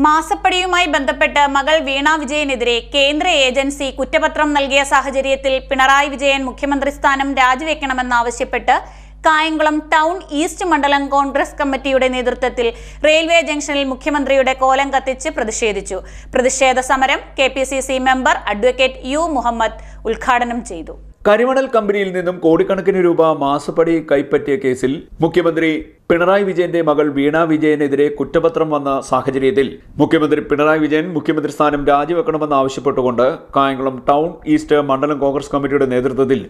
മാസപ്പടിയുമായി ബന്ധപ്പെട്ട് മകൾ വീണ വിജയനെതിരെ കേന്ദ്ര ഏജൻസി കുറ്റപത്രം നൽകിയ സാഹചര്യത്തിൽ പിണറായി വിജയൻ മുഖ്യമന്ത്രി സ്ഥാനം രാജിവെക്കണമെന്നാവശ്യപ്പെട്ട് കായംകുളം ടൗൺ ഈസ്റ്റ് മണ്ഡലം കോൺഗ്രസ് കമ്മിറ്റിയുടെ നേതൃത്വത്തിൽ റെയിൽവേ ജംഗ്ഷനിൽ മുഖ്യമന്ത്രിയുടെ കോലം കത്തിച്ച് പ്രതിഷേധിച്ചു. പ്രതിഷേധ സമരം KPCC member advocate U Muhammad ഉദ്ഘാടനം ചെയ്തു. കരിമണൽ കമ്പനിയിൽ നിന്നും കോടിക്കണക്കിന് രൂപ മാസപ്പടി കൈപ്പറ്റിയ കേസിൽ മുഖ്യമന്ത്രി പിണറായി വിജയന്റെ മകൾ വീണ വിജയനെതിരെ കുറ്റപത്രം വന്ന സാഹചര്യത്തിൽ മുഖ്യമന്ത്രി പിണറായി വിജയൻ മുഖ്യമന്ത്രി സ്ഥാനം രാജിവെക്കണമെന്ന് ആവശ്യപ്പെട്ടുകൊണ്ട് കായംകുളം ടൗൺ ഈസ്റ്റ് മണ്ഡലം കോൺഗ്രസ് കമ്മിറ്റിയുടെ നേതൃത്വത്തിൽ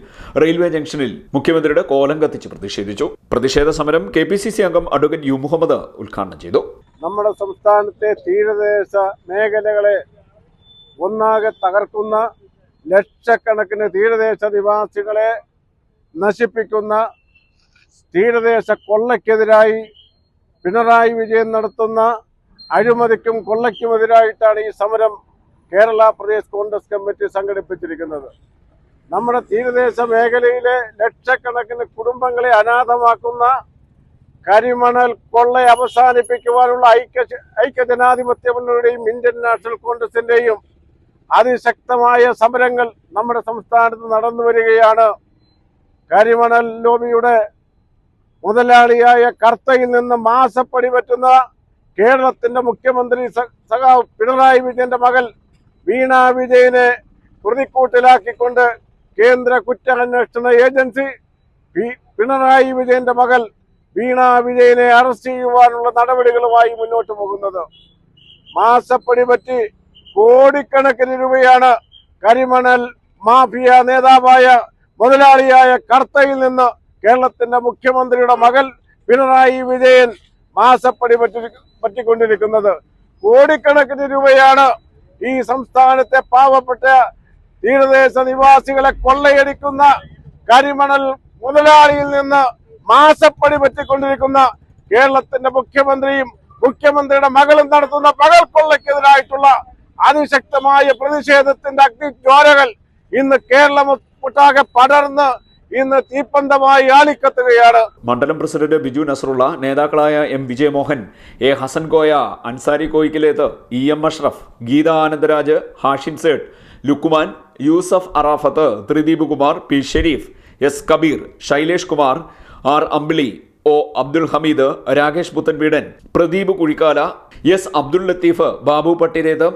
റെയിൽവേ ജംഗ്ഷനിൽ മുഖ്യമന്ത്രിയുടെ കോലം കത്തിച്ച് പ്രതിഷേധിച്ചു. പ്രതിഷേധ സമരം കെപിസിസി അംഗം അഡ്വക്കേറ്റ് യു മുഹമ്മദ് ഉദ്ഘാടനം ചെയ്തു. നമ്മുടെ സംസ്ഥാനത്തെ തീരദേശ മേഖലകളെ ഒന്നാകെ തകർക്കുന്ന ലക്ഷക്കണക്കിന് തീരദേശ നിവാസികളെ നശിപ്പിക്കുന്ന തീരദേശ കൊള്ളയ്ക്കെതിരായി പിണറായി വിജയൻ നടത്തുന്ന അഴിമതിക്കും കൊള്ളയ്ക്കുമെതിരായിട്ടാണ് ഈ സമരം കേരള പ്രദേശ് കോൺഗ്രസ് കമ്മിറ്റി സംഘടിപ്പിച്ചിരിക്കുന്നത്. നമ്മുടെ തീരദേശ മേഖലയിലെ ലക്ഷക്കണക്കിന് കുടുംബങ്ങളെ അനാഥമാക്കുന്ന കരിമണൽ കൊള്ള അവസാനിപ്പിക്കുവാനുള്ള ഐക്യജനാധിപത്യ മുന്നണിയുടെയും ഇന്ത്യൻ നാഷണൽ കോൺഗ്രസിന്റെയും അതിശക്തമായ സമരങ്ങൾ നമ്മുടെ സംസ്ഥാനത്ത് നടന്നു വരികയാണ്. കരിമണൽ ലോബിയുടെ മുതലാളിയായ കർത്തയിൽ നിന്ന് മാസപ്പടി പറ്റുന്ന കേരളത്തിന്റെ മുഖ്യമന്ത്രി സഖാവ് പിണറായി വിജയന്റെ മകൾ വീണ വിജയനെ പ്രതിക്കൂട്ടിലാക്കിക്കൊണ്ട് കേന്ദ്ര കുറ്റാന്വേഷണ ഏജൻസി പിണറായി വിജയന്റെ മകൾ വീണ വിജയനെ അറസ്റ്റ് ചെയ്യുവാനുള്ള നടപടികളുമായി മുന്നോട്ട് പോകുന്നത്. മാസപ്പടി പറ്റി കോടിക്കണക്കിന് രൂപയാണ് കരിമണൽ മാഫിയ നേതാവായ മുതലാളിയായ കർത്തയിൽ നിന്ന് കേരളത്തിന്റെ മുഖ്യമന്ത്രിയുടെ മകൾ പിണറായി വിജയൻ മാസപ്പടി പറ്റിക്കൊണ്ടിരിക്കുന്നത്. കോടിക്കണക്കിന് രൂപയാണ് ഈ സംസ്ഥാനത്തെ പാവപ്പെട്ട തീരദേശ നിവാസികളെ കൊള്ളയടിക്കുന്ന കരിമണൽ മുതലാളിയിൽ നിന്ന് മാസപ്പടി പറ്റിക്കൊണ്ടിരിക്കുന്ന കേരളത്തിന്റെ മുഖ്യമന്ത്രിയും മുഖ്യമന്ത്രിയുടെ മകളും നടത്തുന്ന പകൽ കൊള്ളയ്ക്കെതിരായിട്ടുള്ള അതിശക്തമായ പ്രതിഷേധത്തിന്റെ അഗ്നിജ്വാലകൾ ഇന്ന് കേരളം ഒട്ടാകെ പടർന്ന് ഇന്ന് തീപ്പന്തമായി ആളിക്കത്തുകയാണ്. മണ്ഡലം പ്രസിഡന്റ് ബിജു നസറുള്ള, നേതാക്കളായ M Vijayamohan, A Hasan Koya, Ansari Koyikkalethu, E M Ashraf, Geetha Anandaraj, Hashim Sait, Lukkuman, Yusuf Arafat, Thrideep Kumar, P Sherif, S Kabeer, Shailesh Kumar, R Ambili, O Abdul Hameed, Rakesh Puthenveedan, Pradeep Kuzhikkala, S Abdul Latheef, Babu പട്ടിരേത്,